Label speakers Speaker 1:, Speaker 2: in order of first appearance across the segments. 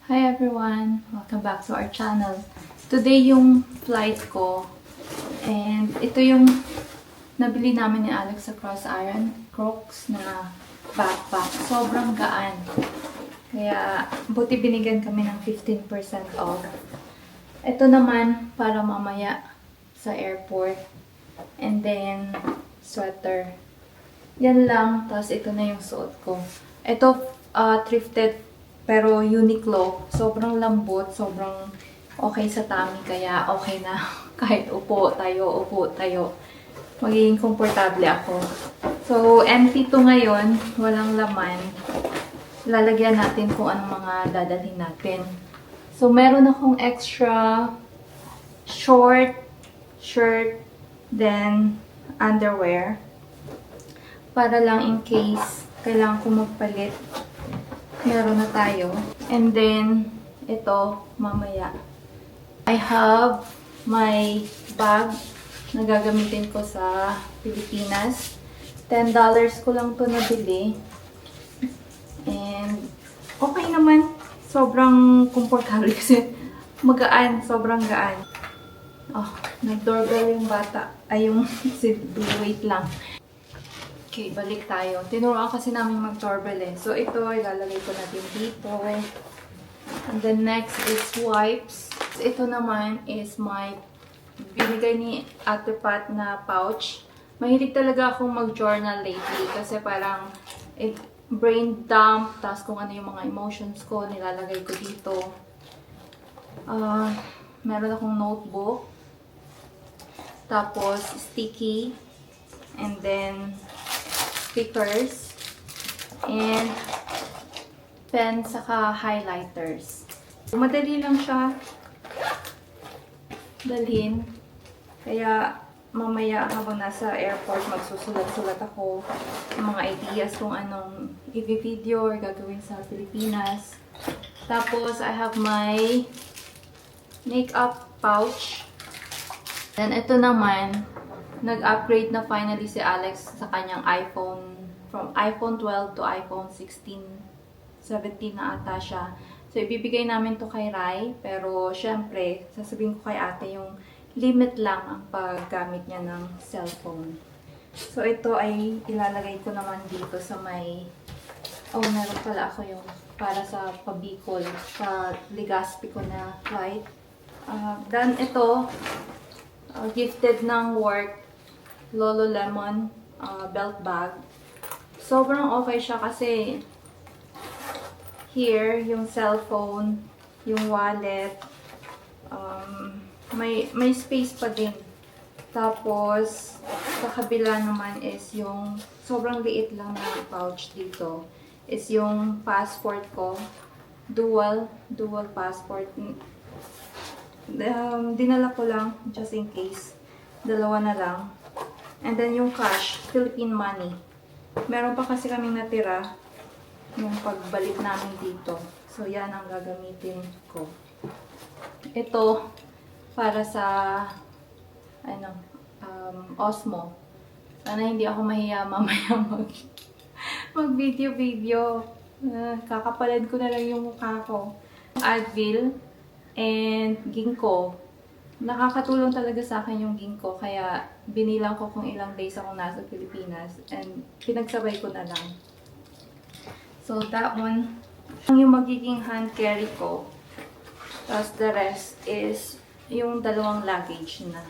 Speaker 1: Hi everyone! Welcome back to our channel. Today yung flight ko and ito yung nabili namin ni Alex sa Cross Iron Crocs na backpack. Sobrang gaan. Kaya buti binigyan kami ng 15% off. Ito naman para mamaya sa airport. And then sweater. Yan lang. Tapos ito na yung suot ko. Ito thrifted pero Uniqlo, sobrang lambot, sobrang okay sa tummy, kaya okay na kahit upo tayo, magiging komportable ako. So, empty to ngayon, walang laman. Lalagyan natin kung anong mga dadalhin natin. So, meron akong extra short shirt, then underwear. Para lang in case kailangan ko magpalit. Meron na tayo. And then, ito, mamaya. I have my bag na gagamitin ko sa Pilipinas. $10 ko lang to nabili. And, okay naman. Sobrang komportable kasi magaan. Sobrang gaan. Oh, nag-doorbell yung bata. Ay, yung wait lang. Okay, balik tayo. Tinuruan kasi namin mag-doorbell eh. So, ito, ilalagay ko natin dito. And then, next is wipes. Ito naman is my binigay ni Ate Pat na pouch. Mahilig talaga akong mag-journal lately kasi parang brain dump, tapos kung ano yung mga emotions ko, nilalagay ko dito. Meron akong notebook. Tapos, sticky. And then, stickers, and pen, saka highlighters. Madali lang siya dalhin. Kaya mamaya habang nasa airport, magsusulat-sulat ako ng mga ideas kung anong i-video or gagawin sa Pilipinas. Tapos, I have my makeup pouch. Then, ito naman, nag-upgrade na finally si Alex sa kanyang iPhone. From iPhone 12 to iPhone 16, 17 na ata siya. So, ibibigay namin to kay Rai. Pero, syempre, sasabihin ko kay ate yung limit lang ang paggamit niya ng cellphone. So, ito ay ilalagay ko naman dito sa may... Oh, meron pala ako yung para sa Pabicol, sa Legazpi ko na flight. Then, ito, gifted ng work, Lululemon belt bag. Sobrang okay siya kasi here, yung cellphone, yung wallet, may space pa din. Tapos, sa kabila naman is yung sobrang liit lang na pouch dito. Is yung passport ko. Dual passport. Dinala ko lang just in case. Dalawa na lang. And then yung cash, Philippine money. Meron pa kasi kaming natira yung pagbalik namin dito. So, yan ang gagamitin ko. Ito, para sa Osmo. Sana hindi ako mahiya mamaya mag-video. Kakapalan ko na lang yung mukha ko. Advil and Ginkgo. Nakakatulong talaga sa akin yung Ginkgo, kaya binilang ko kung ilang days akong nasa Pilipinas and pinagsabay ko na lang. So, that one, yung magiging hand carry ko. Tapos, the rest is yung dalawang luggage na.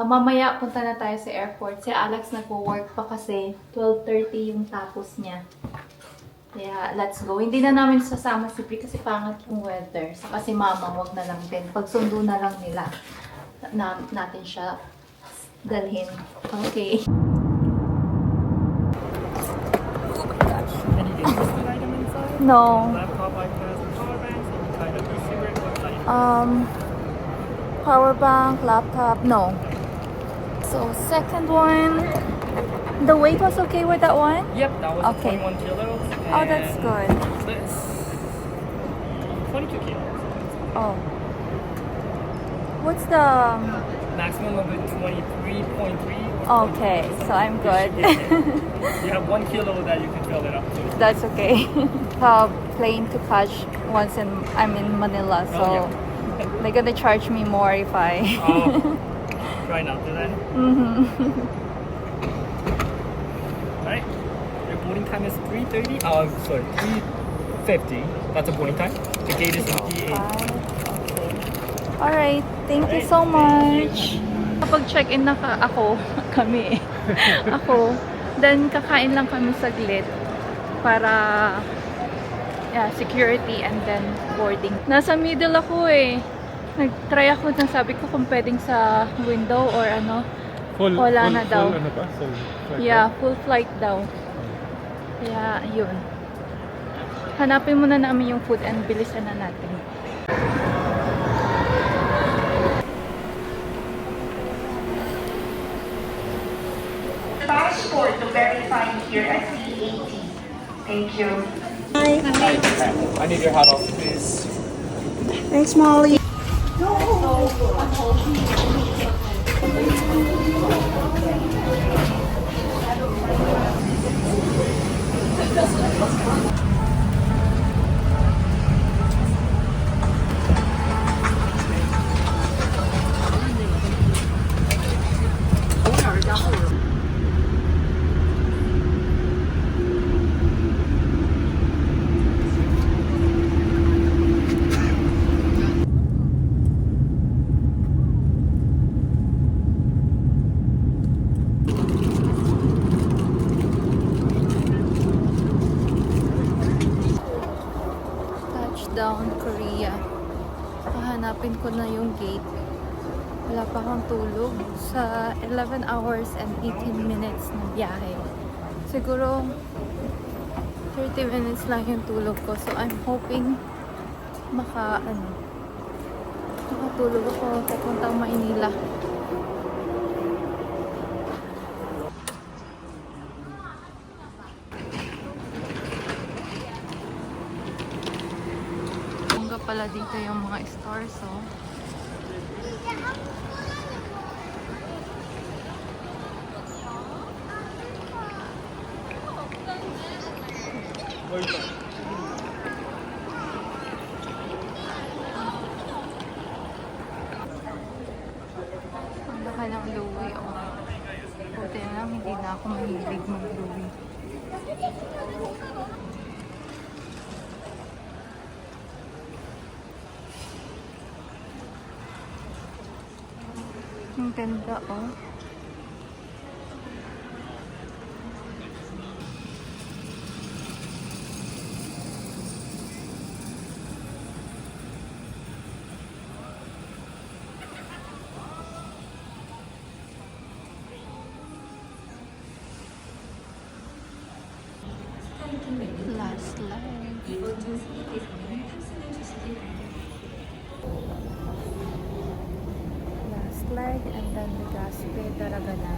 Speaker 1: Mamaya, punta na tayo sa airport. Si Alex nagpo-work pa kasi 12:30 yung tapos niya. Kaya, let's go. Hindi na namin sasama si Bri kasi pangat yung weather. Saka si Mama, wag na lang din. Pagsundo na lang nila natin siya dalhin. Okay. No. Power bank, laptop, no. So, second one. The weight was okay with that one?
Speaker 2: Yep, that was
Speaker 1: Okay.
Speaker 2: 21 kilos.
Speaker 1: Oh, that's
Speaker 2: and
Speaker 1: good.
Speaker 2: This 22 kilos.
Speaker 1: Oh. What's the...
Speaker 2: Maximum of it 23.3.
Speaker 1: Okay, so I'm good.
Speaker 2: You have 1 kilo that you can fill it up to.
Speaker 1: That's okay. plane to catch once I'm in Manila, so
Speaker 2: Oh,
Speaker 1: they're gonna charge me more if I.
Speaker 2: Oh, try not to then. Alright. Your boarding time is 3:30. Oh, sorry, 3:50. That's a boarding time. The gate is in P8.
Speaker 1: Okay. Alright, thank you so
Speaker 2: Alright,
Speaker 1: much. Kapag check-in na ako, kami ako, then kakain lang kami saglit para security and then boarding. Nasa middle ako eh. Nag-try ako, sabi ko kung pwedeng sa window or ano. Wala na daw.
Speaker 3: Full ano ba?
Speaker 1: Yeah, full flight daw. Kaya, yun. Hanapin muna namin yung food and bilisan na natin.
Speaker 4: Passport to verify here at C80. Thank you.
Speaker 2: I need your hat off, please.
Speaker 5: Thanks, Molly.
Speaker 1: Touchdown, Korea. Hahanapin ko na yung gate. Wala pa akong tulog sa 11 hours and 18 minutes na biyahe. Siguro 30 minutes lang yung tulog ko. So I'm hoping makatulog ako papuntang Maynila. Bongga pala dito yung mga stores, oh. Ang laki ng Louie, oh. Buti na lang, hindi na ako mahilig mag-Louie. Ang ganda, oh. Last leg. Last leg and then Legazpi talaga na.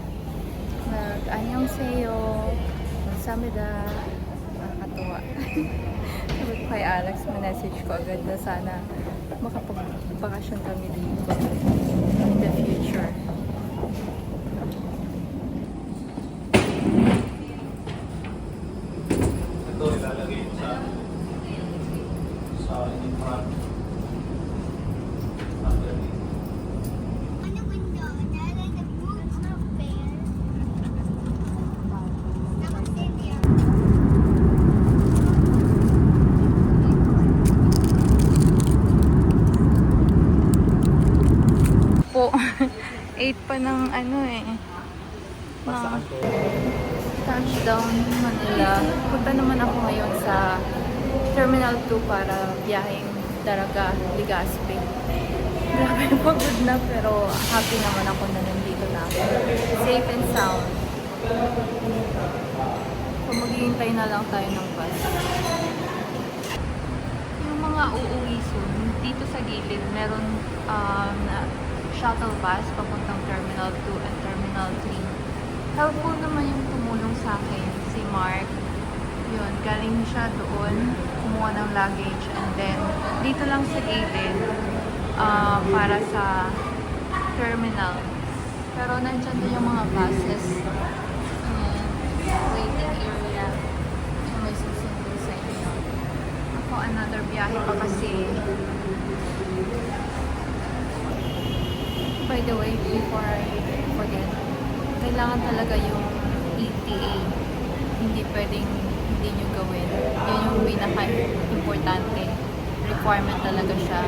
Speaker 1: Nag-anyong seyo, magsamida, nakakatuwa. Sabi ko kay Alex, message ko agad na sana makapag-bakasyon kami dito in the future.
Speaker 3: Ito ilalagay mo sa inyong front.
Speaker 1: Po, 8 pa ng ano eh. Ng touchdown Manila. Punta naman ako ngayon sa Terminal 2 para biyaheng Daraga, Legazpi. Grabe, pagod na pero happy naman ako na nandito na ako. Safe and sound. So maghihintay na lang tayo ng bus. Yung mga uuwi soon, dito sa gilid, meron na shuttle bus papuntang Terminal 2 and Terminal 3. Helpful naman yung tumulong sa akin, si Mark. Yun, galing siya doon, kumuha ng luggage, and then dito lang sa gilid para sa terminal. Pero nandyan din yung mga buses. Ayan, waiting area. So, may susunod sa inyo. ako another biyahe pa kasi. By the way, before I forget, kailangan talaga yung ETA. Hindi pwedeng hindi nyo gawin. Yun yung pinaka-importante. Requirement talaga siya.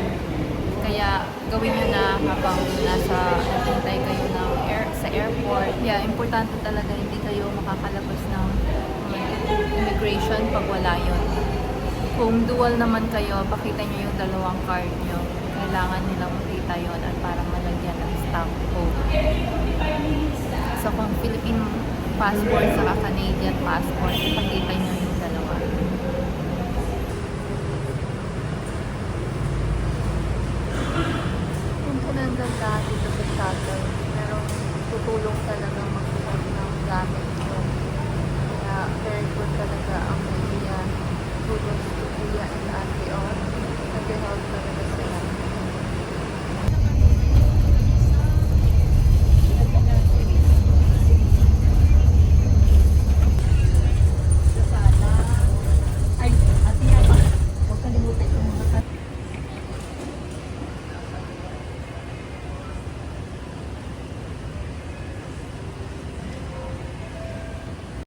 Speaker 1: Kaya gawin nyo na habang naghintay kayo ng sa airport. Yeah, importante talaga hindi kayo makakalabas ng immigration pag wala yun. Kung dual naman kayo, pakita nyo yung dalawang card nyo. Kailangan nilang makita yun at para malagyan ng stamp code. So kung Philippine passport sa Canadian passport, pakita nyo yung dalawa. Ang ganda dito sa shuttle, pero tutulong talaga